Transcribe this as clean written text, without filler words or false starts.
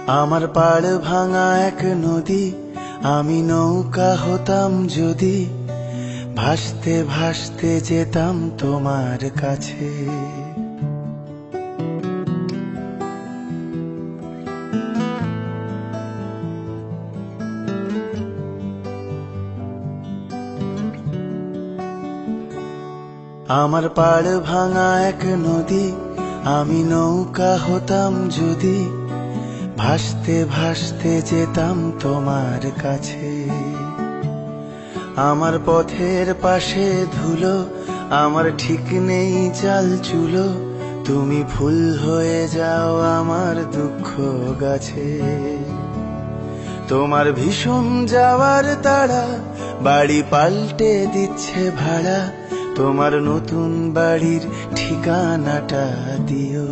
আমার পাড় ভাঙা এক নদী, আমি নৌকা হতাম যদি, ভাসতে ভাসতে যেতাম তোমার কাছে। আমার পাড় ভাঙা এক নদী, আমি নৌকা হতাম যদি, ভাসতে ভাসতে যেতাম তোমার কাছে। আমার পথের পাশে ধুলো, আমার ঠিক নেই চাল চুলো, তুমি ফুল হয়ে যাও আমার দুঃখ গাছে। তোমার ভীষণ যাওয়ার তাড়া, বাড়ি পাল্টে দিচ্ছে ভাড়া, তোমার নতুন বাড়ির ঠিকানাটা দিও।